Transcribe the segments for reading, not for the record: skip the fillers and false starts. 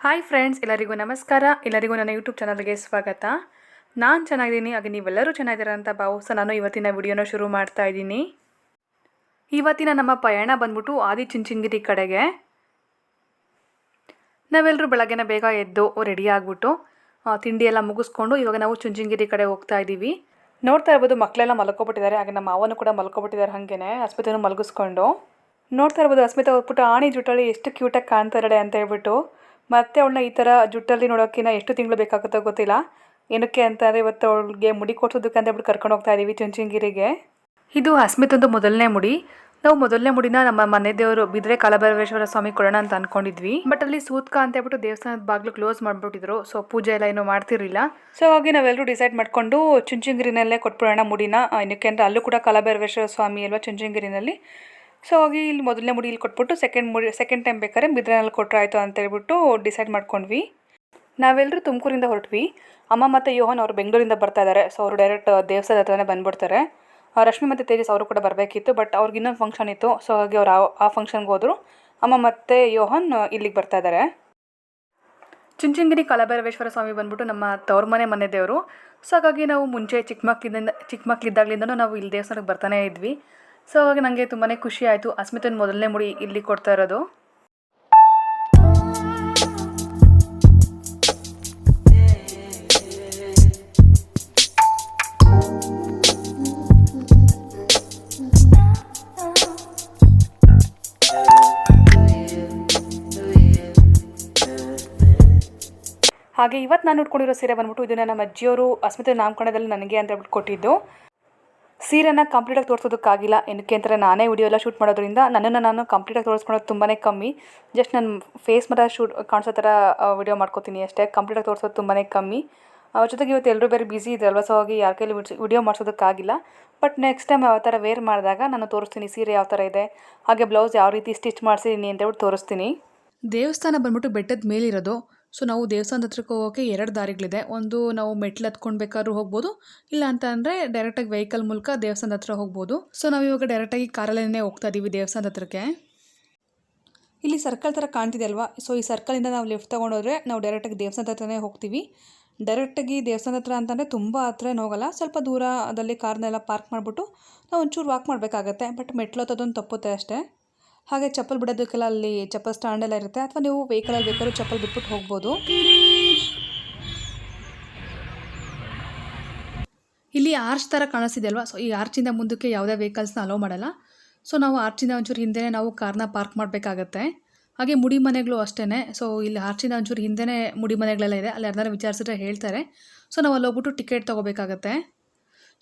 Hi friends, ಎಲ್ಲರಿಗೂ ನಮಸ್ಕಾರ. ಎಲ್ಲರಿಗೂ ನನ್ನ ಯೂಟ್ಯೂಬ್ ಚಾನಲ್ಗೆ ಸ್ವಾಗತ. ನಾನು ಚೆನ್ನಾಗಿದ್ದೀನಿ, ಹಾಗೆ ನೀವೆಲ್ಲರೂ ಚೆನ್ನಾಗಿದ್ದೀರಾ ಅಂತ ಭಾವಿಸ ನಾನು ಇವತ್ತಿನ ವಿಡಿಯೋನ ಶುರು ಮಾಡ್ತಾ ಇದ್ದೀನಿ. ಇವತ್ತಿನ ನಮ್ಮ ಪಯಣ ಬಂದ್ಬಿಟ್ಟು ಆದಿಚುಂಚನಗಿರಿ ಕಡೆಗೆ. ನಾವೆಲ್ಲರೂ ಬೆಳಗ್ಗೆನ ಬೇಗ ಎದ್ದು ರೆಡಿ ಆಗಿಬಿಟ್ಟು ತಿಂಡಿ ಎಲ್ಲ ಮುಗಿಸ್ಕೊಂಡು ಇವಾಗ ನಾವು ಚುಂಚನಗಿರಿ ಕಡೆ ಹೋಗ್ತಾ ಇದ್ದೀವಿ. ನೋಡ್ತಾ ಇರ್ಬೋದು, ಮಕ್ಕಳೆಲ್ಲ ಮಲ್ಕೊಬಿಟ್ಟಿದ್ದಾರೆ. ಹಾಗೆ ನಮ್ಮ ಮಾವನು ಕೂಡ ಮಲ್ಕೊಬಿಟ್ಟಿದ್ದಾರೆ. ಹಾಗೇನೆ ಅಸ್ಮಿತನು ಮಲಗಿಸ್ಕೊಂಡು ನೋಡ್ತಾ ಇರ್ಬೋದು. ಅಸ್ಮಿತಾ ಹೋಗ್ಬಿಟ್ಟು ಆಣಿ ಜುಟ್ಟಲ್ಲಿ ಎಷ್ಟು ಕ್ಯೂಟಾಗಿ ಕಾಣ್ತಾ ಇದ್ದಾಳೆ ಅಂತ ಹೇಳ್ಬಿಟ್ಟು, ಮತ್ತೆ ಅವಳನ್ನ ಈ ಥರ ಜುಟ್ಟಲ್ಲಿ ನೋಡೋಕ್ಕಿಂತ ಎಷ್ಟು ತಿಂಗಳು ಬೇಕಾಗುತ್ತೋ ಗೊತ್ತಿಲ್ಲ. ಏನಕ್ಕೆ ಅಂತಂದರೆ ಇವತ್ತು ಅವಳಿಗೆ ಮುಡಿ ಕೊಡ್ಸೋದಕ್ಕೆ ಅಂತ ಹೇಳ್ಬಿಟ್ಟು ಕರ್ಕೊಂಡು ಹೋಗ್ತಾ ಇದ್ದೀವಿ ಚುಂಚನಗಿರಿಗೆ. ಇದು ಅಸ್ಮಿತಂದು ಮೊದಲನೇ ಮುಡಿ. ನಾವು ಮೊದಲನೇ ಮುಡಿನ ನಮ್ಮ ಮನೆ ದೇವರು ಬಿದ್ರೆ ಕಾಲಭೈರವೇಶ್ವರ ಸ್ವಾಮಿ ಕೊಡೋಣ ಅಂತ ಅಂದ್ಕೊಂಡಿದ್ವಿ. ಬಟ್ ಅಲ್ಲಿ ಸೂತ್ಕ ಅಂತ ಹೇಳ್ಬಿಟ್ಟು ದೇವಸ್ಥಾನದ ಬಾಗಿಲು ಕ್ಲೋಸ್ ಮಾಡಿಬಿಟ್ಟಿದ್ರು. ಸೊ ಪೂಜೆ ಎಲ್ಲ ಏನೂ ಮಾಡ್ತಿರಲಿಲ್ಲ. ಸೊ ಹಾಗೆ ನಾವೆಲ್ಲರೂ ಡಿಸೈಡ್ ಮಾಡಿಕೊಂಡು ಚುಂಚನಗಿರಿನಲ್ಲೇ ಕೊಟ್ಬಿಡೋಣ ಮುಡಿನ. ಏನಕ್ಕೆ ಅಂದರೆ ಅಲ್ಲೂ ಕೂಡ ಕಾಲಭೈರವೇಶ್ವರ ಸ್ವಾಮಿ ಅಲ್ವಾ ಚುಂಚನಗಿರಿನಲ್ಲಿ. ಸೊ ಹೋಗಿ ಇಲ್ಲಿ ಮೊದಲನೇ ಮುಡಿ ಇಲ್ಲಿ ಕೊಟ್ಬಿಟ್ಟು ಸೆಕೆಂಡ್ ಟೈಮ್ ಬೇಕಾದ್ರೆ ಬಿದ್ರೆನಲ್ಲಿ ಕೊಟ್ಟರೆ ಆಯಿತು ಅಂತ ಹೇಳ್ಬಿಟ್ಟು ಡಿಸೈಡ್ ಮಾಡ್ಕೊಂಡ್ವಿ. ನಾವೆಲ್ಲರೂ ತುಮಕೂರಿಂದ ಹೊರಟ್ವಿ. ಅಮ್ಮ ಮತ್ತು ಯೋಹನ್ ಅವರು ಬೆಂಗಳೂರಿಂದ ಬರ್ತಾ ಇದ್ದಾರೆ. ಸೊ ಅವರು ಡೈರೆಕ್ಟ್ ದೇವಸ್ಥಾನದ ಹತ್ರನೇ ಬಂದುಬಿಡ್ತಾರೆ. ರಶ್ಮಿ ಮತ್ತು ತೇಜಸ್ ಅವರು ಕೂಡ ಬರಬೇಕಿತ್ತು, ಬಟ್ ಅವ್ರಿಗೆ ಇನ್ನೊಂದು ಫಂಕ್ಷನ್ ಇತ್ತು. ಸೊ ಹಾಗೆ ಅವ್ರು ಆ ಫಂಕ್ಷನ್ಗೆ ಹೋದರು. ಅಮ್ಮ ಮತ್ತು ಯೋಹನ್ ಇಲ್ಲಿಗೆ ಬರ್ತಾ ಇದ್ದಾರೆ. ಚುಂಚನಗಿರಿ ಕಾಲಭೈರವೇಶ್ವರ ಸ್ವಾಮಿ ಬಂದ್ಬಿಟ್ಟು ನಮ್ಮ ತವ್ರ ಮನೆ ದೇವರು. ಸೊ ಹಾಗಾಗಿ ನಾವು ಮುಂಚೆ ಚಿಕ್ಕ ಮಕ್ಕಳಿದ್ದಾಗಲಿಂದನೂ ನಾವು ಇಲ್ಲಿ ದೇವಸ್ಥಾನಕ್ಕೆ ಬರ್ತಾನೆ ಇದ್ವಿ. ಸೊ ಹಾಗೆ ನನಗೆ ತುಂಬಾ ಖುಷಿ ಆಯಿತು ಅಸ್ಮಿತನ ಮೊದಲನೇ ಮುಡಿ ಇಲ್ಲಿ ಕೊಡ್ತಾ ಇರೋದು. ಹಾಗೆ ಇವತ್ತು ನಾನು ಉಟ್ಕೊಂಡಿರೋ ಸೀರೆ ಬಂದ್ಬಿಟ್ಟು ಇದನ್ನು ನಮ್ಮ ಅಜ್ಜಿಯವರು ಅಸ್ಮಿತನ ನಾಮಕರಣದಲ್ಲಿ ನನಗೆ ಅಂತ ಹೇಳ್ಬಿಟ್ಟು ಕೊಟ್ಟಿದ್ದು. ಸೀರೆನ ಕಂಪ್ಲೀಟಾಗಿ ತೋರಿಸೋದಕ್ಕಾಗಿಲ್ಲ. ಏನಕ್ಕೆ ಅಂತಾರೆ ನಾನೇ ವಿಡಿಯೋ ಎಲ್ಲ ಶೂಟ್ ಮಾಡೋದ್ರಿಂದ ನನ್ನನ್ನು ನಾನು ಕಂಪ್ಲೀಟಾಗಿ ತೋರಿಸ್ಕೊಳೋದು ತುಂಬಾ ಕಮ್ಮಿ. ಜಸ್ಟ್ ನನ್ನ ಫೇಸ್ ಮಾತ್ರ ಕಾಣಿಸೋ ಥರ ವಿಡಿಯೋ ಮಾಡ್ಕೋತೀನಿ ಅಷ್ಟೇ. ಕಂಪ್ಲೀಟಾಗಿ ತೋರಿಸೋದು ತುಂಬಾ ಕಮ್ಮಿ. ಜೊತೆಗೆ ಇವತ್ತು ಎಲ್ಲರೂ ಬೇರೆ ಬ್ಯುಸಿ ಇದ್ರಲ್ವ. ಸೊ ಹಾಗೆ ಯಾರ ಕೈಲಿ ವಿಡಿಯೋ ಮಾಡಿಸೋದಕ್ಕಾಗಿಲ್ಲ. ಬಟ್ ನೆಕ್ಸ್ಟ್ ಟೈಮ್ ಯಾವ ಥರ ವೇರ್ ಮಾಡಿದಾಗ ನಾನು ತೋರಿಸ್ತೀನಿ ಸೀರೆ ಯಾವ ಥರ ಇದೆ, ಹಾಗೆ ಬ್ಲೌಸ್ ಯಾವ ರೀತಿ ಸ್ಟಿಚ್ ಮಾಡಿಸಿದ್ದೀನಿ ಅಂತ ಹೇಳ್ಬಿಟ್ಟು ತೋರಿಸ್ತೀನಿ. ದೇವಸ್ಥಾನ ಬಂದ್ಬಿಟ್ಟು ಬೆಟ್ಟದ ಮೇಲಿರೋದು. ಸೊ ನಾವು ದೇವಸ್ಥಾನದ ಹತ್ರಕ್ಕೆ ಹೋಗೋಕ್ಕೆ 2 ದಾರಿಗಳಿದೆ. ಒಂದು ನಾವು ಮೆಟ್ಲು ಹತ್ಕೊಂಡು ಬೇಕಾದ್ರೂ ಹೋಗ್ಬೋದು, ಇಲ್ಲ ಅಂತ ಅಂದರೆ ಡೈರೆಕ್ಟಾಗಿ ವೆಹಿಕಲ್ ಮೂಲಕ ದೇವಸ್ಥಾನದ ಹತ್ರ ಹೋಗ್ಬೋದು. ಸೊ ನಾವು ಇವಾಗ ಡೈರೆಕ್ಟಾಗಿ ಕಾರಲ್ಲೇ ಹೋಗ್ತಾ ಇದ್ದೀವಿ ದೇವಸ್ಥಾನದ ಹತ್ರಕ್ಕೆ. ಇಲ್ಲಿ ಸರ್ಕಲ್ ಥರ ಕಾಣ್ತಿದೆ ಅಲ್ವಾ. ಸೊ ಈ ಸರ್ಕಲಿಂದ ನಾವು ಲೆಫ್ಟ್ ತೊಗೊಂಡೋದ್ರೆ ನಾವು ಡೈರೆಕ್ಟಾಗಿ ದೇವಸ್ಥಾನದ ಹತ್ರನೇ ಹೋಗ್ತೀವಿ. ಡೈರೆಕ್ಟಾಗಿ ದೇವಸ್ಥಾನದ ಹತ್ರ ಅಂತಂದರೆ ತುಂಬ ಹತ್ರ ಹೋಗಲ್ಲ, ಸ್ವಲ್ಪ ದೂರದಲ್ಲಿ ಕಾರ್ನೆಲ್ಲ ಪಾರ್ಕ್ ಮಾಡಿಬಿಟ್ಟು ನಾವು ಒಂಚೂರು ವಾಕ್ ಮಾಡಬೇಕಾಗತ್ತೆ. ಬಟ್ ಮೆಟ್ಲು ಹತ್ತೋದೊಂದು ತಪ್ಪುತ್ತೆ ಅಷ್ಟೇ. ಹಾಗೆ ಚಪ್ಪಲ್ ಬಿಡೋದಕ್ಕೆಲ್ಲ ಅಲ್ಲಿ ಚಪ್ಪಲ್ ಸ್ಟ್ಯಾಂಡೆಲ್ಲ ಇರುತ್ತೆ, ಅಥವಾ ನೀವು ವೆಹಿಕಲಲ್ಲಿ ಬೇಕಾದ್ರೂ ಚಪ್ಪಲ್ ಬಿಟ್ಬಿಟ್ಟು ಹೋಗ್ಬೋದು. ಇಲ್ಲಿ ಆರ್ಚ್ ಥರ ಕಾಣಿಸ್ತಿದೆ ಅಲ್ವಾ. ಸೊ ಈ ಆರ್ಚಿಂದ ಮುಂದಕ್ಕೆ ಯಾವುದೇ ವೆಹಿಕಲ್ಸ್ನ ಅಲೋ ಮಾಡಲ್ಲ. ಸೊ ನಾವು ಆರ್ಚಿಂದ ಒಂಚೂರು ಹಿಂದೆ ನಾವು ಕಾರ್ನ ಪಾರ್ಕ್ ಮಾಡಬೇಕಾಗತ್ತೆ. ಹಾಗೆ ಮುಡಿ ಮನೆಗಳು ಅಷ್ಟೇ. ಸೊ ಇಲ್ಲಿ ಆರ್ಚಿಂದ ಒಂಚೂರು ಹಿಂದೆ ಮುಡಿ ಮನೆಗಳೆಲ್ಲ ಇದೆ. ಅಲ್ಲಿ ಯಾರನ್ನಾರು ವಿಚಾರಿಸಿದ್ರೆ ಹೇಳ್ತಾರೆ. ಸೊ ನಾವು ಅಲ್ಲಿ ಹೋಗ್ಬಿಟ್ಟು ಟಿಕೆಟ್ ತೊಗೋಬೇಕಾಗತ್ತೆ.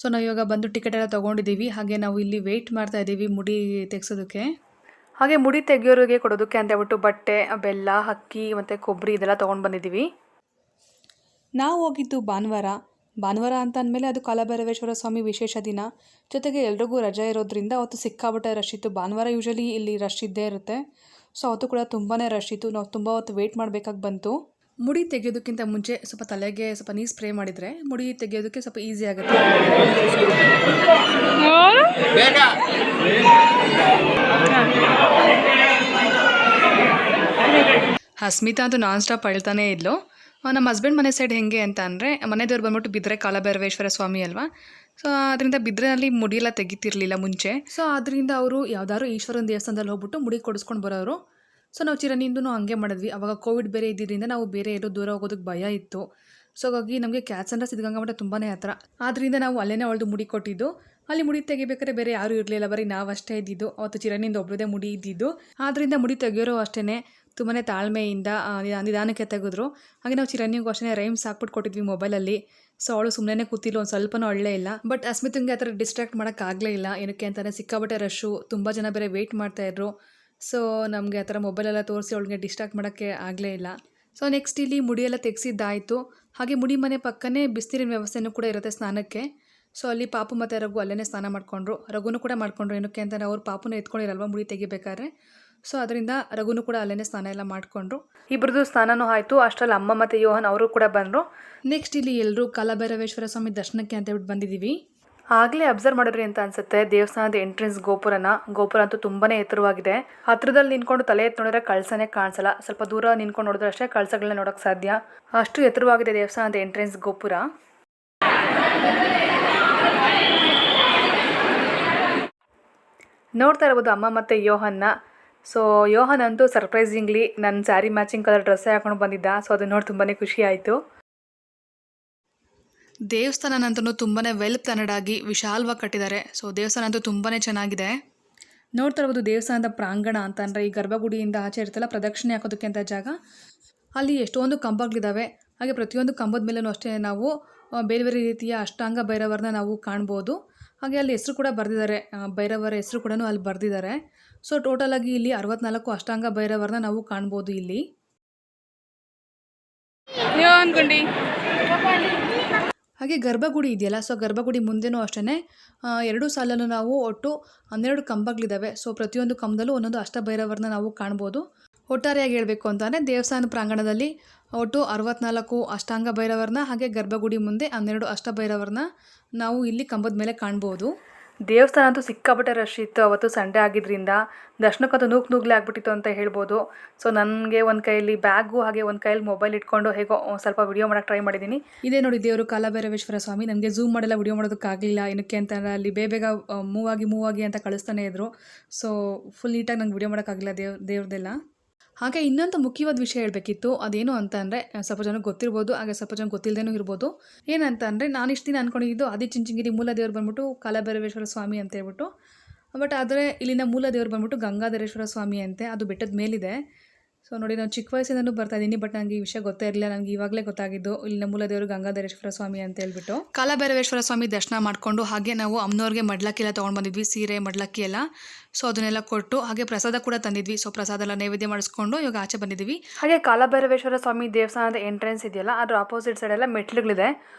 ಸೊ ನಾವು ಇವಾಗ ಬಂದು ಟಿಕೆಟ್ ಎಲ್ಲ ತೊಗೊಂಡಿದ್ದೀವಿ. ಹಾಗೆ ನಾವು ಇಲ್ಲಿ ವೆಯ್ಟ್ ಮಾಡ್ತಾ ಇದ್ದೀವಿ ಮುಡಿ ತೆಗ್ಸೋದಕ್ಕೆ. ಹಾಗೆ ಮುಡಿ ತೆಗಿಯೋರಿಗೆ ಕೊಡೋದಕ್ಕೆ ಅಂತ ಹೇಳ್ಬಿಟ್ಟು ಬಟ್ಟೆ, ಬೆಲ್ಲ, ಅಕ್ಕಿ ಮತ್ತು ಕೊಬ್ಬರಿ ಇದೆಲ್ಲ ತೊಗೊಂಡು ಬಂದಿದ್ದೀವಿ. ನಾವು ಹೋಗಿದ್ದು ಭಾನುವಾರ ಅಂತ ಅಂದಮೇಲೆ ಅದು ಕಾಲಭೈರವೇಶ್ವರ ಸ್ವಾಮಿ ವಿಶೇಷ ದಿನ. ಜೊತೆಗೆ ಎಲ್ರಿಗೂ ರಜೆ ಇರೋದ್ರಿಂದ ಅವತ್ತು ಸಿಕ್ಕಾಬಿಟ್ಟೆ ರಶ್ ಇತ್ತು. ಭಾನುವಾರ ಯೂಶಲಿ ಇಲ್ಲಿ ರಶ್ ಇದ್ದೇ ಇರುತ್ತೆ. ಸೊ ಅವತ್ತು ಕೂಡ ತುಂಬಾ ರಶ್ ಇತ್ತು. ನಾವು ತುಂಬ ಹೊತ್ತು ವೆಯ್ಟ್ ಮಾಡಬೇಕಾಗಿ ಬಂತು. ಮುಡಿ ತೆಗೆಯೋದಕ್ಕಿಂತ ಮುಂಚೆ ಸ್ವಲ್ಪ ತಲೆಗೆ ಸ್ವಲ್ಪ ನೀರು ಸ್ಪ್ರೇ ಮಾಡಿದರೆ ಮುಡಿ ತೆಗೆಯೋದಕ್ಕೆ ಸ್ವಲ್ಪ ಈಸಿ ಆಗುತ್ತೆ. ಅಸ್ಮಿತಾ ಅಂತೂ ನಾನ್ ಸ್ಟಾಪ್ ಅಳ್ತಾನೇ ಇದ್ಲು. ನಮ್ಮ ಹಸ್ಬೆಂಡ್ ಮನೆ ಸೈಡ್ ಹೆಂಗೆ ಅಂತ ಅಂದರೆ ಮನೆ ದೇವ್ರು ಬಂದ್ಬಿಟ್ಟು ಬಿದ್ರೆ ಕಾಲಭೈರವೇಶ್ವರ ಸ್ವಾಮಿ ಅಲ್ವಾ. ಸೊ ಅದರಿಂದ ಬಿದ್ರೆನಲ್ಲಿ ಮುಡಿಯೆಲ್ಲ ತೆಗಿತಿರ್ಲಿಲ್ಲ ಮುಂಚೆ. ಸೊ ಅದರಿಂದ ಅವರು ಯಾವ್ದಾದ್ರು ಈಶ್ವರನ ದೇವಸ್ಥಾನದಲ್ಲಿ ಹೋಗ್ಬಿಟ್ಟು ಮುಡಿ ಕೊಡಿಸ್ಕೊಂಡು ಬರೋರು. ಸೊ ನಾವು ಚಿರನಿಂದೂ ಹಂಗೆ ಮಾಡಿದ್ವಿ. ಅವಾಗ ಕೋವಿಡ್ ಬೇರೆ ಇದ್ದಿದ್ದರಿಂದ ನಾವು ಬೇರೆ ಎಲ್ಲೂ ದೂರ ಹೋಗೋದಕ್ಕೆ ಭಯ ಇತ್ತು. ಸೊ ಹಾಗಾಗಿ ನಮಗೆ ಕ್ಯಾತ್ಸಂದ್ರ ಸಿದ್ಧಗಂಗಾ ಮಠ ತುಂಬಾ ಹತ್ರ. ಆದ್ದರಿಂದ ನಾವು ಅಲ್ಲೇ ಅವಳದು ಮುಡಿ ಕೊಟ್ಟಿದ್ದು. ಅಲ್ಲಿ ಮುಡಿ ತೆಗಿಬೇಕಾದ್ರೆ ಬೇರೆ ಯಾರೂ ಇರಲಿಲ್ಲ, ಬರೀ ನಾವಷ್ಟೇ ಇದ್ದಿದ್ದು. ಅವತ್ತು ಚಿರನಿಂದ ಒಬ್ಬರದೇ ಮುಡಿ ಇದ್ದಿದ್ದು. ಆದ್ದರಿಂದ ಮುಡಿ ತೆಗಿಯೋರು ಅಷ್ಟೇ ತುಂಬಾ ತಾಳ್ಮೆಯಿಂದ ನಿಧಾನಕ್ಕೆ ತೆಗೆದ್ರು. ಹಾಗೆ ನಾವು ಚಿರನಿಗೂ ಅಷ್ಟೇ ರೈಮ್ಸ್ ಹಾಕ್ಬಿಟ್ಟು ಕೊಟ್ಟಿದ್ವಿ ಮೊಬೈಲಲ್ಲಿ. ಸೊ ಅವಳು ಸುಮ್ಮನೆ ಕೂತಿಲ್ಲ, ಒಂದು ಸ್ವಲ್ಪನೂ ಅಳ್ಳೇ ಇಲ್ಲ. ಬಟ್ ಅಸ್ಮಿತಂಗೆ ಆ ಥರ ಡಿಸ್ಟ್ರಾಕ್ಟ್ ಮಾಡೋಕ್ಕಾಗಲೇ ಇಲ್ಲ. ಏನಕ್ಕೆ ಅಂತಲೇ ಸಿಕ್ಕಾಬಟ್ಟೆ ರಶ್ಶು, ತುಂಬ ಜನ ಬೇರೆ ವೆಯ್ಟ್ ಮಾಡ್ತಾಯಿದ್ರು. ಸೊ ನಮಗೆ ಆ ಥರ ಮೊಬೈಲೆಲ್ಲ ತೋರಿಸಿ ಅವಳಿಗೆ ಡಿಸ್ಟ್ರಾಕ್ಟ್ ಮಾಡೋಕ್ಕೆ ಆಗಲೇ ಇಲ್ಲ. ಸೊ ನೆಕ್ಸ್ಟ್ ಇಲ್ಲಿ ಮುಡಿಯೆಲ್ಲ ತೆಗೆಸಿದ್ದಾಯಿತು. ಹಾಗೆ ಮುಡಿ ಮನೆ ಪಕ್ಕನೇ ಬಿಸಿನೀರಿನ ವ್ಯವಸ್ಥೆನೂ ಕೂಡ ಇರುತ್ತೆ ಸ್ನಾನಕ್ಕೆ. ಸೊ ಅಲ್ಲಿ ಪಾಪು ಮತ್ತು ರಘು ಅಲ್ಲೇ ಸ್ನಾನ ಮಾಡಿಕೊಂಡ್ರು. ರಘುನೂ ಕೂಡ ಮಾಡಿಕೊಂಡ್ರು. ಏನಕ್ಕೆ ಅಂತಂದರೆ ಅವ್ರು ಪಾಪುನ ಎತ್ಕೊಂಡಿರಲ್ವ ಮುಡಿ ತೆಗಿಬೇಕಾದ್ರೆ. ಸೊ ಅದರಿಂದ ರಘುನೂ ಕೂಡ ಅಲ್ಲೇ ಸ್ನಾನ ಎಲ್ಲ ಮಾಡಿಕೊಂಡ್ರು. ಇಬ್ಬರದು ಸ್ನಾನನೂ ಆಯಿತು. ಅಷ್ಟರಲ್ಲಿ ಅಮ್ಮ ಮತ್ತು ಯೋಹನ್ ಅವರು ಕೂಡ ಬಂದರು. ನೆಕ್ಸ್ಟ್ ಇಲ್ಲಿ ಎಲ್ಲರೂ ಕಾಲಭೈರವೇಶ್ವರ ಸ್ವಾಮಿ ದರ್ಶನಕ್ಕೆ ಅಂತ ಹೇಳ್ಬಿಟ್ಟು ಬಂದಿದ್ದೀವಿ. ಆಗಲೇ ಅಬ್ಸರ್ವ್ ಮಾಡಿದ್ರಿ ಅಂತ ಅನ್ಸುತ್ತೆ ದೇವಸ್ಥಾನದ ಎಂಟ್ರೆನ್ಸ್ ಗೋಪುರ ಅಂತೂ ತುಂಬಾ ಎತ್ತರವಾಗಿದೆ. ಹತ್ರದಲ್ಲಿ ನಿಂತ್ಕೊಂಡು ತಲೆ ಎತ್ತಿ ನೋಡಿದ್ರೆ ಕಳಸನೇ ಕಾಣಿಸಲ್ಲ. ಸ್ವಲ್ಪ ದೂರ ನಿಂತ್ಕೊಂಡು ನೋಡಿದ್ರೆ ಅಷ್ಟೇ ಕಳಸಗಳನ್ನ ನೋಡೋಕ್ಕೆ ಸಾಧ್ಯ. ಅಷ್ಟು ಎತ್ತರವಾಗಿದೆ ದೇವಸ್ಥಾನದ ಎಂಟ್ರೆನ್ಸ್ ಗೋಪುರ. ನೋಡ್ತಾ ಇರ್ಬೋದು ಅಮ್ಮ ಮತ್ತು ಯೋಹನ್ನ. ಸೊ ಯೋಹನ್ ಅಂತೂ ಸರ್ಪ್ರೈಸಿಂಗ್ಲಿ ನನ್ನ ಸ್ಯಾರಿ ಮ್ಯಾಚಿಂಗ್ ಕಲರ್ ಡ್ರೆಸ್ಸೇ ಹಾಕೊಂಡು ಬಂದಿದ್ದ. ಸೊ ಅದು ನೋಡಿ ತುಂಬಾ ಖುಷಿ ಆಯಿತು. ದೇವಸ್ಥಾನ ಅಂತೂ ತುಂಬಾ ವೆಲ್ ಪ್ಲಾನಡ್ ಆಗಿ ವಿಶಾಲವಾಗಿ ಕಟ್ಟಿದ್ದಾರೆ. ಸೊ ದೇವಸ್ಥಾನ ಅಂತೂ ತುಂಬಾ ಚೆನ್ನಾಗಿದೆ. ನೋಡ್ತಾ ಇರ್ಬೋದು ದೇವಸ್ಥಾನದ ಪ್ರಾಂಗಣ ಅಂತಂದರೆ ಈ ಗರ್ಭಗುಡಿಯಿಂದ ಆಚೆ ಇರ್ತಲ್ಲ ಪ್ರದಕ್ಷಿಣೆ ಹಾಕೋದಕ್ಕೆ ಅಂತ ಜಾಗ. ಅಲ್ಲಿ ಎಷ್ಟೊಂದು ಕಂಬಗಳಿದ್ದಾವೆ. ಹಾಗೆ ಪ್ರತಿಯೊಂದು ಕಂಬದ ಮೇಲೂ ಅಷ್ಟೇ ನಾವು ಬೇರೆ ಬೇರೆ ರೀತಿಯ ಅಷ್ಟಾಂಗ ಭೈರವರನ್ನ ನಾವು ಕಾಣ್ಬೋದು. ಹಾಗೆ ಅಲ್ಲಿ ಹೆಸರು ಕೂಡ ಬರೆದಿದ್ದಾರೆ, ಭೈರವರ ಹೆಸರು ಕೂಡ ಅಲ್ಲಿ ಬರೆದಿದ್ದಾರೆ. ಸೊ ಟೋಟಲಾಗಿ ಇಲ್ಲಿ 64 ಅಷ್ಟಾಂಗ ಭೈರವರನ್ನ ನಾವು ಕಾಣ್ಬೋದು ಇಲ್ಲಿ. ಹಾಗೆ ಗರ್ಭಗುಡಿ ಇದೆಯಲ್ಲ, ಸೊ ಗರ್ಭಗುಡಿ ಮುಂದೆನೂ ಅಷ್ಟೇ 2 ಸಾಲಲ್ಲೂ ನಾವು ಒಟ್ಟು 12 ಕಂಬಗಳಿದ್ದಾವೆ. ಸೊ ಪ್ರತಿಯೊಂದು ಕಂಬದಲ್ಲೂ ಒಂದೊಂದು ಅಷ್ಟಭೈರವರನ್ನ ನಾವು ಕಾಣ್ಬೋದು. ಒಟ್ಟಾರೆಯಾಗಿ ಹೇಳಬೇಕು ಅಂತಂದರೆ ದೇವಸ್ಥಾನ ಪ್ರಾಂಗಣದಲ್ಲಿ ಒಟ್ಟು 64 ಅಷ್ಟಾಂಗ ಭೈರವರನ್ನ ಹಾಗೆ ಗರ್ಭಗುಡಿ ಮುಂದೆ 12 ಅಷ್ಟಭೈರವರನ್ನ ನಾವು ಇಲ್ಲಿ ಕಂಬದ ಮೇಲೆ ಕಾಣ್ಬೋದು. ದೇವಸ್ಥಾನ ಅಂತೂ ಸಿಕ್ಕಾಪಟ್ಟೆ ರಶ್ ಇತ್ತು. ಅವತ್ತು ಸಂಡೇ ಆಗಿದ್ದರಿಂದ ದರ್ಶನಕ್ಕಂತೂ ನೂಗ್ಲೇ ಆಗಿಬಿಟ್ಟಿತ್ತು ಅಂತ ಹೇಳ್ಬೋದು. ಸೊ ನನಗೆ ಒಂದು ಕೈಯಲ್ಲಿ ಬ್ಯಾಗು ಹಾಗೆ ಒಂದು ಕೈಯಲ್ಲಿ ಮೊಬೈಲ್ ಇಟ್ಕೊಂಡು ಹೇಗೋ ಸ್ವಲ್ಪ ವಿಡಿಯೋ ಮಾಡೋಕ್ಕೆ ಟ್ರೈ ಮಾಡಿದ್ದೀನಿ. ಇದೇ ನೋಡಿ ದೇವರು ಕಾಲಭೈರವೇಶ್ವರ ಸ್ವಾಮಿ. ನನಗೆ ಝೂಮ್ ಮಾಡೆಲ್ಲ ವಿಡಿಯೋ ಮಾಡೋದಕ್ಕಾಗಲಿಲ್ಲ. ಏನಕ್ಕೆ ಅಂತಂದರೆ ಅಲ್ಲಿ ಬೇಗ ಮೂವ್ ಆಗಿ ಅಂತ ಕಳಿಸ್ತಾನೆ ಇದ್ರು. ಸೊ ಫುಲ್ ನೀಟಾಗಿ ನಂಗೆ ವಿಡಿಯೋ ಮಾಡೋಕ್ಕಾಗಲಿಲ್ಲ ದೇವ್ರದ್ದೆಲ್ಲ. ಹಾಗೆ ಇನ್ನೊಂದು ಮುಖ್ಯವಾದ ವಿಷಯ ಹೇಳಬೇಕಿತ್ತು. ಅದೇನು ಅಂತ ಅಂದರೆ ಸ್ವಲ್ಪ ಜನಕ್ಕೆ ಗೊತ್ತಿರ್ಬೋದು, ಹಾಗೆ ಸ್ವಲ್ಪ ಜನ ಗೊತ್ತಿಲ್ಲದೇನೂ ಇರ್ಬೋದು. ಏನಂತ ಅಂದರೆ ನಾನು ಇಷ್ಟು ದಿನ ಅಂದ್ಕೊಂಡಿದ್ದು ಆದಿಚುಂಚನಗಿರಿ ಮೂಲ ದೇವ್ರು ಬಂದ್ಬಿಟ್ಟು ಕಾಲಭೈರವೇಶ್ವರ ಸ್ವಾಮಿ ಅಂತ ಹೇಳ್ಬಿಟ್ಟು. ಬಟ್ ಆದರೆ ಇಲ್ಲಿನ ಮೂಲ ದೇವ್ರು ಬಂದ್ಬಿಟ್ಟು ಗಂಗಾಧರೇಶ್ವರ ಸ್ವಾಮಿ ಅಂತೆ. ಅದು ಬೆಟ್ಟದ ಮೇಲಿದೆ. ಸೊ ನೋಡಿ ನಾನು ಚಿಕ್ಕ ವಯಸ್ಸಿಂದನೂ ಬರ್ತಾ ಇದ್ದೀನಿ, ಬಟ್ ನನಗೆ ಈ ವಿಷಯ ಗೊತ್ತೇ ಇರಲಿಲ್ಲ. ನನಗೆ ಇವಾಗಲೇ ಗೊತ್ತಾಗಿದ್ದು ಇಲ್ಲಿನ ಮೂಲ ದೇವರು ಗಂಗಾಧರೇಶ್ವರ ಸ್ವಾಮಿ ಅಂತ ಹೇಳ್ಬಿಟ್ಟು. ಕಾಲಭೈರವೇಶ್ವರ ಸ್ವಾಮಿ ದರ್ಶನ ಮಾಡಿಕೊಂಡು ಹಾಗೆ ನಾವು ಅಮ್ಮನವ್ರಿಗೆ ಮಡ್ಲಕ್ಕಿ ಎಲ್ಲ ತೊಗೊಂಡು ಬಂದಿದ್ವಿ, ಸೀರೆ ಮಡ್ಲಕ್ಕಿ ಎಲ್ಲ. ಸೊ ಅದನ್ನೆಲ್ಲ ಕೊಟ್ಟು ಹಾಗೆ ಪ್ರಸಾದ ಕೂಡ ತಂದಿದ್ವಿ. ಸೊ ಪ್ರಸಾದ ಎಲ್ಲ ನೈವೇದ್ಯ ಮಾಡಿಸ್ಕೊಂಡು ಇವಾಗ ಆಚೆ ಬಂದಿದ್ವಿ. ಹಾಗೆ ಕಾಲಭೈರವೇಶ್ವರ ಸ್ವಾಮಿ ದೇವಸ್ಥಾನದ ಎಂಟ್ರೆನ್ಸ್ ಇದೆಯಲ್ಲ, ಅದ್ರ ಆಪೋಸಿಟ್ ಸೈಡ್ ಎಲ್ಲ ಮೆಟ್ಲುಗಳಿದೆ.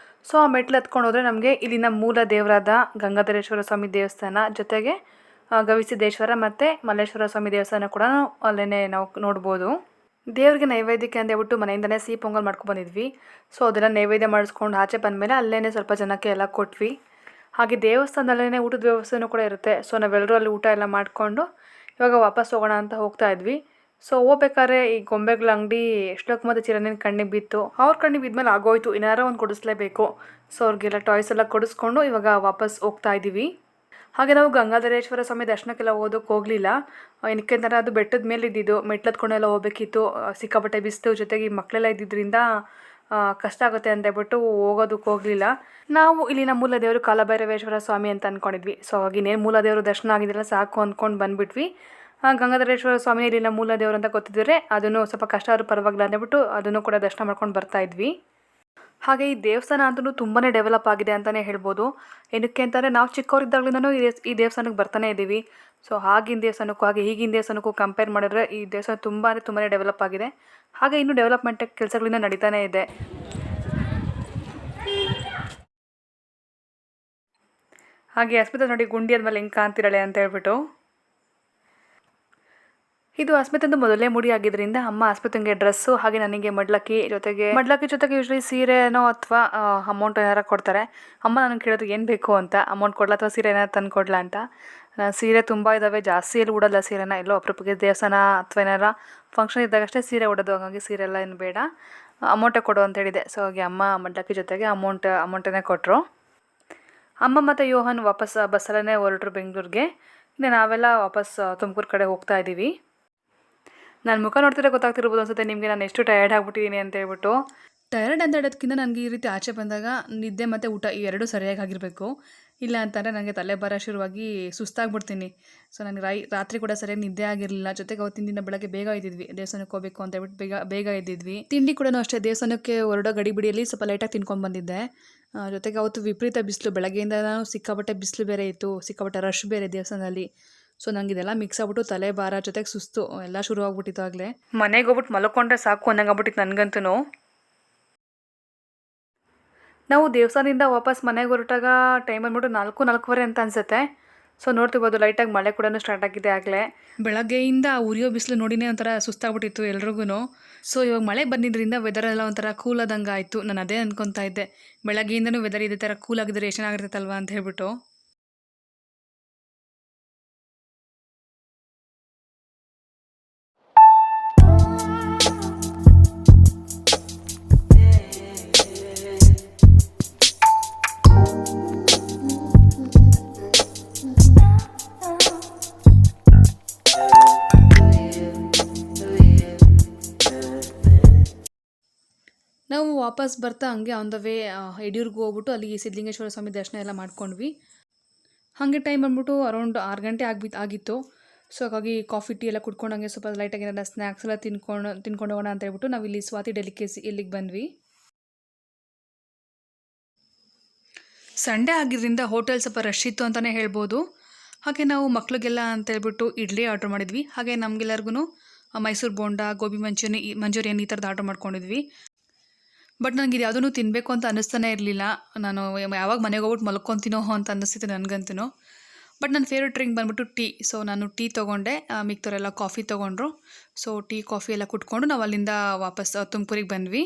ಸೊ ಆ ಮೆಟ್ಲು ಹತ್ಕೊಂಡು ಹೋದರೆ ನಮಗೆ ಇಲ್ಲಿನ ಮೂಲ ದೇವರಾದ ಗಂಗಾಧರೇಶ್ವರ ಸ್ವಾಮಿ ದೇವಸ್ಥಾನ ಜೊತೆಗೆ ಗವಿಸಿದ್ದೇಶ್ವರ ಮತ್ತು ಮಲ್ಲೇಶ್ವರ ಸ್ವಾಮಿ ದೇವಸ್ಥಾನ ಕೂಡ ಅಲ್ಲೇ ನಾವು ನೋಡ್ಬೋದು. ದೇವರಿಗೆ ನೈವೇದ್ಯಕ್ಕೆ ಅಂತ ಹೇಳ್ಬಿಟ್ಟು ಮನೆಯಿಂದನೇ ಸಿಹಿ ಪೊಂಗಲ್ ಮಾಡ್ಕೊಂಡು ಬಂದಿದ್ವಿ. ಸೊ ಅದನ್ನು ನೈವೇದ್ಯ ಮಾಡಿಸ್ಕೊಂಡು ಆಚೆ ಬಂದಮೇಲೆ ಅಲ್ಲೇ ಸ್ವಲ್ಪ ಜನಕ್ಕೆ ಎಲ್ಲ ಕೊಟ್ವಿ. ಹಾಗೆ ದೇವಸ್ಥಾನದಲ್ಲೇ ಊಟದ ವ್ಯವಸ್ಥೆನೂ ಕೂಡ ಇರುತ್ತೆ. ಸೊ ನಾವೆಲ್ಲರೂ ಅಲ್ಲಿ ಊಟ ಎಲ್ಲ ಮಾಡಿಕೊಂಡು ಇವಾಗ ವಾಪಸ್ ಹೋಗೋಣ ಅಂತ ಹೋಗ್ತಾ ಇದ್ವಿ. ಸೊ ಹೋಗ್ಬೇಕಾದ್ರೆ ಈ ಗೊಂಬೆಗಳ ಅಂಗಡಿ ಶ್ಲೋಕ್ ಮತ್ತು ಚಿರಂಜೀವಿ ಕಣ್ಣಿಗೆ ಬಿತ್ತು. ಅವ್ರ ಕಣ್ಣಿಗೆ ಬಿದ್ಮೇಲೆ ಆಗೋಯ್ತು, ಏನಾರೋ ಒಂದು ಕೊಡಿಸ್ಲೇಬೇಕು. ಸೊ ಅವ್ರಿಗೆಲ್ಲ ಟಾಯ್ಸ್ ಎಲ್ಲ ಕೊಡಿಸ್ಕೊಂಡು ಇವಾಗ ವಾಪಸ್ ಹೋಗ್ತಾ ಇದ್ದೀವಿ. ಹಾಗೆ ನಾವು ಗಂಗಾಧರೇಶ್ವರ ಸ್ವಾಮಿ ದರ್ಶನಕ್ಕೆಲ್ಲ ಓದೋಕ್ಕೆ ಹೋಗಲಿಲ್ಲ. ಏನಕ್ಕೆ ಅಂತಂದರೆ ಅದು ಬೆಟ್ಟದ ಮೇಲೆ ಇದ್ದಿದ್ದು, ಮೆಟ್ಲತ್ಕೊಂಡೆಲ್ಲ ಹೋಗ್ಬೇಕಿತ್ತು. ಸಿಕ್ಕಾಪಟ್ಟೆ ಬಿಸಿಲು, ಜೊತೆಗೆ ಮಕ್ಕಳೆಲ್ಲ ಇದ್ದಿದ್ದರಿಂದ ಕಷ್ಟ ಆಗುತ್ತೆ ಅಂತ ಹೇಳ್ಬಿಟ್ಟು ಹೋಗೋದಕ್ಕೆ ಹೋಗಲಿಲ್ಲ. ನಾವು ಇಲ್ಲಿನ ಮೂಲ ದೇವರು ಕಾಲಭೈರವೇಶ್ವರ ಸ್ವಾಮಿ ಅಂತ ಅಂದ್ಕೊಂಡಿದ್ವಿ. ಸೊ ಹಾಗೆ ಇನ್ನೇನು ಮೂಲ ದೇವರು ದರ್ಶನ ಆಗಿದ್ದಿಲ್ಲ, ಸಾಕು ಅಂದ್ಕೊಂಡು ಬಂದುಬಿಟ್ವಿ. ಗಂಗಾಧರೇಶ್ವರ ಸ್ವಾಮಿ ಇಲ್ಲಿನ ಮೂಲ ದೇವರು ಅಂತ ಗೊತ್ತಿದ್ದರೆ ಅದನ್ನು ಸ್ವಲ್ಪ ಕಷ್ಟ ಆದರೂ ಪರವಾಗಿಲ್ಲ ಅಂದ್ಬಿಟ್ಟು ಅದನ್ನು ಕೂಡ ದರ್ಶನ ಮಾಡ್ಕೊಂಡು ಬರ್ತಾ ಇದ್ವಿ. ಹಾಗೆ ಈ ದೇವಸ್ಥಾನ ಅಂತೂ ತುಂಬಾ ಡೆವಲಪ್ ಆಗಿದೆ ಅಂತಲೇ ಹೇಳ್ಬೋದು. ಏನಕ್ಕೆ ಅಂತಂದರೆ ನಾವು ಚಿಕ್ಕವರಿದ್ದಾಗಲಿಂದನೂ ಈ ದೇವಸ್ಥಾನಕ್ಕೆ ಬರ್ತಾನೆ ಇದ್ದೀವಿ. ಸೊ ಆಗಿನ ದೇವಸ್ಥಾನಕ್ಕೂ ಹಾಗೆ ಈಗಿನ ದೇವಸ್ಥಾನಕ್ಕೂ ಕಂಪೇರ್ ಮಾಡಿದ್ರೆ ಈ ದೇವಸ್ಥಾನ ತುಂಬಾ ಡೆವಲಪ್ ಆಗಿದೆ. ಹಾಗೆ ಇನ್ನೂ ಡೆವಲಪ್ಮೆಂಟ್ ಕೆಲಸಗಳಿಂದ ನಡೀತಾನೆ ಇದೆ. ಹಾಗೆ ಅಸ್ಮಿತಾ ನೋಡಿ ಗುಂಡಿ ಆದಮೇಲೆ ಹೆಂಗೆ ಕಾಣ್ತಿರಳೆ ಅಂತ ಹೇಳ್ಬಿಟ್ಟು. ಇದು ಅಸ್ಮಿತಂದು ಮೊದಲನೇ ಮುಡಿ ಆಗಿದ್ದರಿಂದ ಅಮ್ಮ ಅಸ್ಮಿತಂಗೆ ಡ್ರೆಸ್ಸು ಹಾಗೆ ನನಗೆ ಮಡ್ಲಕ್ಕಿ ಜೊತೆಗೆ ಯೂಶ್ವಲಿ ಸೀರೆನೋ ಅಥವಾ ಅಮೌಂಟ್ ಏನಾರು ಕೊಡ್ತಾರೆ. ಅಮ್ಮ ನನಗೆ ಕೇಳೋದು ಏನು ಬೇಕು ಅಂತ, ಅಮೌಂಟ್ ಕೊಡಲ ಅಥವಾ ಸೀರೆ ಏನಾರು ತಂದು ಕೊಡಲ ಅಂತ. ಸೀರೆ ತುಂಬ ಇದ್ದಾವೆ, ಜಾಸ್ತಿ ಎಲ್ಲಿ ಉಡೋಲ್ಲ ಸೀರೆನ. ಎಲ್ಲೋ ಅಪರೂಪಕ್ಕೆ ದೇವಸ್ಥಾನ ಅಥವಾ ಏನಾರ ಫಂಕ್ಷನ್ ಇದ್ದಾಗಷ್ಟೇ ಸೀರೆ ಉಡೋದು. ಹಾಗಾಗಿ ಸೀರೆ ಎಲ್ಲ ಏನು ಬೇಡ, ಅಮೌಂಟೇ ಕೊಡು ಅಂತ ಹೇಳಿದೆ. ಸೊ ಹಾಗೆ ಅಮ್ಮ ಮಡ್ಲಕ್ಕಿ ಜೊತೆಗೆ ಅಮೌಂಟನ್ನೇ ಕೊಟ್ಟರು. ಅಮ್ಮ ಮತ್ತು ಯೋಹನ್ ವಾಪಸ್ ಬಸ್ಸಲ್ಲೇ ಹೊರಟರು ಬೆಂಗಳೂರಿಗೆ. ಇನ್ನು ನಾವೆಲ್ಲ ವಾಪಸ್ ತುಮಕೂರು ಕಡೆ ಹೋಗ್ತಾ ಇದ್ದೀವಿ. ನಾನು ಮುಖ ನೋಡ್ತಿದ್ರೆ ಗೊತ್ತಾಗ್ತಿರ್ಬೋದು ಅನ್ಸುತ್ತೆ ನಿಮಗೆ ನಾನು ಎಷ್ಟು ಟಯರ್ಡ್ ಆಗಿಬಿಟ್ಟಿದ್ದೀನಿ ಅಂತ ಹೇಳ್ಬಿಟ್ಟು. ಟಯರ್ಡ್ ಅಂತ ಹೇಳೋದಕ್ಕಿಂತ ನನಗೆ ಈ ರೀತಿ ಆಚೆ ಬಂದಾಗ ನಿದ್ದೆ ಮತ್ತು ಊಟ ಈ ಎರಡೂ ಸರಿಯಾಗಿ ಆಗಿರಬೇಕು. ಇಲ್ಲ ಅಂತಂದರೆ ನನಗೆ ತಲೆ ಭಾರ ಶುರುವಾಗಿ ಸುಸ್ತಾಗ್ಬಿಡ್ತೀನಿ. ಸೊ ನನಗೆ ರಾತ್ರಿ ಕೂಡ ಸರಿಯಾಗಿ ನಿದ್ದೆ ಆಗಿರಲಿಲ್ಲ. ಜೊತೆಗೆ ಅವತ್ತಿನ ದಿನ ಬೆಳಗ್ಗೆ ಬೇಗ ಇದ್ದಿದ್ವಿ, ದೇವಸ್ಥಾನಕ್ಕೆ ಹೋಗಬೇಕು ಅಂತ ಹೇಳ್ಬಿಟ್ಟು ಬೇಗ ಇದ್ದಿದ್ವಿ. ತಿಂಡಿ ಕೂಡ ಅಷ್ಟೇ ದೇವಸ್ಥಾನಕ್ಕೆ ಹೊರಡೋ ಗಡಿಬಿಡಿಯಲ್ಲಿ ಸ್ವಲ್ಪ ಲೈಟಾಗಿ ತಿನ್ಕೊಂಡು ಬಂದಿದ್ದೆ. ಜೊತೆಗೆ ಅವತ್ತು ವಿಪರೀತ ಬಿಸಿಲು, ಬೆಳಗ್ಗೆಯಿಂದ ಸಿಕ್ಕಾಪಟ್ಟೆ ಬಿಸಿಲು ಬೇರೆ ಇತ್ತು, ಸಿಕ್ಕಾಪಟ್ಟೆ ರಶ್ ಬೇರೆ ದೇವಸ್ಥಾನದಲ್ಲಿ. ಸೊ ನಂಗೆ ಇದೆಲ್ಲ ಮಿಕ್ಸ್ ಆಗ್ಬಿಟ್ಟು ತಲೆ ಭಾರ ಜೊತೆಗೆ ಸುಸ್ತು ಎಲ್ಲ ಶುರು ಆಗ್ಬಿಟ್ಟಿತ್ತು ಆಗಲೇ. ಮನೆಗೆ ಹೋಗ್ಬಿಟ್ಟು ಮಲ್ಕೊಂಡ್ರೆ ಸಾಕು ಅನ್ನಂಗಾಗ್ಬಿಟ್ಟಿತ್ತು ನನಗಂತೂ. ನಾವು ದೇವಸ್ಥಾನದಿಂದ ವಾಪಸ್ ಮನೆಗೆ ಹೊರಟಾಗ ಟೈಮ್ ಬಂದ್ಬಿಟ್ಟು 4:30 ಅಂತ ಅನಿಸುತ್ತೆ. ಸೊ ನೋಡ್ತಿರ್ಬೋದು ಲೈಟಾಗಿ ಮಳೆ ಕೂಡ ಸ್ಟಾರ್ಟ್ ಆಗಿದೆ ಆಗಲೇ. ಬೆಳಗ್ಗೆಯಿಂದ ಉರಿಯೋ ಬಿಸಿಲು ನೋಡಿನೇ ಒಂಥರ ಸುಸ್ತಾಗ್ಬಿಟ್ಟಿತ್ತು ಎಲ್ರಿಗೂ. ಸೊ ಇವಾಗ ಮಳೆ ಬಂದಿದ್ದರಿಂದ ವೆದರ್ ಎಲ್ಲ ಒಂಥರ ಕೂಲ್ ಆದಂಗೆ ಆಯಿತು. ನಾನು ಅದೇ ಅಂದ್ಕೊತಾ ಇದ್ದೆ, ಬೆಳಗ್ಗೆಯಿಂದನೂ ವೆದರ್ ಇದೇ ಥರ ಕೂಲ್ ಆಗಿದ್ರೆ ಎಷ್ಟು ಚೆನ್ನಾಗಿರ್ತೈತಲ್ವಾ ಅಂತ ಹೇಳ್ಬಿಟ್ಟು. ನಾವು ವಾಪಸ್ ಬರ್ತಾ ಹಂಗೆ ಆನ್ ದ ವೇ ಯಡಿಯೂರ್ಗೆ ಹೋಗ್ಬಿಟ್ಟು ಅಲ್ಲಿ ಸಿದ್ಧಲಿಂಗೇಶ್ವರ ಸ್ವಾಮಿ ದರ್ಶನ ಎಲ್ಲ ಮಾಡ್ಕೊಂಡ್ವಿ. ಹಾಗೆ ಟೈಮ್ ಬಂದ್ಬಿಟ್ಟು ಅರೌಂಡ್ 6 ಗಂಟೆ ಆಗಿತ್ತು. ಸೊ ಹಾಗಾಗಿ ಕಾಫಿ ಟೀ ಎಲ್ಲ ಕುಡ್ಕೊಂಡು ಹಂಗೆ ಸ್ವಲ್ಪ ಲೈಟಾಗಿ ಏನಾರ ಸ್ನ್ಯಾಕ್ಸ್ ಎಲ್ಲ ತಿನ್ಕೊಂಡು ಹೋಗೋಣ ಅಂತ ಹೇಳ್ಬಿಟ್ಟು ನಾವು ಇಲ್ಲಿ ಸ್ವಾತಿ ಡೆಲಿಕೇಸಿ ಇಲ್ಲಿಗೆ ಬಂದ್ವಿ. ಸಂಡೇ ಆಗಿದ್ದರಿಂದ ಹೋಟೆಲ್ ಸ್ವಲ್ಪ ರಶ್ ಇತ್ತು ಅಂತಲೇ ಹೇಳ್ಬೋದು. ಹಾಗೆ ನಾವು ಮಕ್ಳಿಗೆಲ್ಲ ಅಂತ ಹೇಳ್ಬಿಟ್ಟು ಇಡ್ಲಿ ಆರ್ಡ್ರ್ ಮಾಡಿದ್ವಿ. ಹಾಗೆ ನಮಗೆಲ್ಲರಿಗೂ ಮೈಸೂರು ಬೋಂಡ, ಗೋಬಿ ಮಂಚೂರಿಯನ್ ಈ ಥರದ್ದು ಆರ್ಡ್ರ್ ಮಾಡ್ಕೊಂಡಿದ್ವಿ. ಬಟ್ ನನಗೆ ಇದು ಯಾವುದೂ ತಿನ್ನಬೇಕು ಅಂತ ಅನ್ನಿಸ್ತಾನೆ ಇರಲಿಲ್ಲ. ನಾನು ಯಾವಾಗ ಮನೆಗೆ ಹೋಗ್ಬಿಟ್ಟು ಮಲ್ಕೊತೀನೋ ಅಂತ ಅನ್ನಿಸ್ತಿತ್ತು ನನಗಂತೂ. ಬಟ್ ನನ್ನ ಫೇವ್ರೆಟ್ ಡ್ರಿಂಕ್ ಬಂದ್ಬಿಟ್ಟು ಟೀ. ಸೊ ನಾನು ಟೀ ತೊಗೊಂಡೆ, ಮಿಕ್ತವರೆಲ್ಲ ಕಾಫಿ ತೊಗೊಂಡ್ರು. ಸೊ ಟೀ ಕಾಫಿ ಎಲ್ಲ ಕುಟ್ಕೊಂಡು ನಾವು ಅಲ್ಲಿಂದ ವಾಪಸ್ ತುಮಕೂರಿಗೆ ಬಂದ್ವಿ.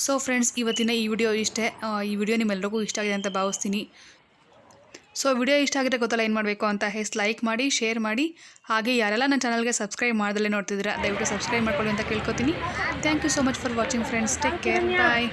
ಸೊ ಫ್ರೆಂಡ್ಸ್, ಇವತ್ತಿನ ಈ ವಿಡಿಯೋ ಇಷ್ಟೇ. ಈ ವಿಡಿಯೋ ನಿಮ್ಮೆಲ್ಲರಿಗೂ ಇಷ್ಟ ಆಗಿದೆ ಅಂತ ಭಾವಿಸ್ತೀನಿ. ಸೊ ವಿಡಿಯೋ ಇಷ್ಟ ಆಗಿದ್ರೆ ಗೊತ್ತಲ್ಲ ಏನು ಮಾಡಬೇಕು ಅಂತ. ಲೈಕ್ ಮಾಡಿ, ಶೇರ್ ಮಾಡಿ. ಹಾಗೆ ಯಾರೆಲ್ಲ ನನ್ನ ಚಾನಲ್ಗೆ ಸಬ್ಸ್ಕ್ರೈಬ್ ಮಾಡ್ದಲೇ ನೋಡ್ತಿದ್ದೀರಾ, ದಯವಿಟ್ಟು ಸಬ್ಸ್ಕ್ರೈಬ್ ಮಾಡ್ಕೊಳ್ಳಿ ಅಂತ ಕೇಳ್ಕೊತೀನಿ. Thank you so much for watching friends. Take care, bye.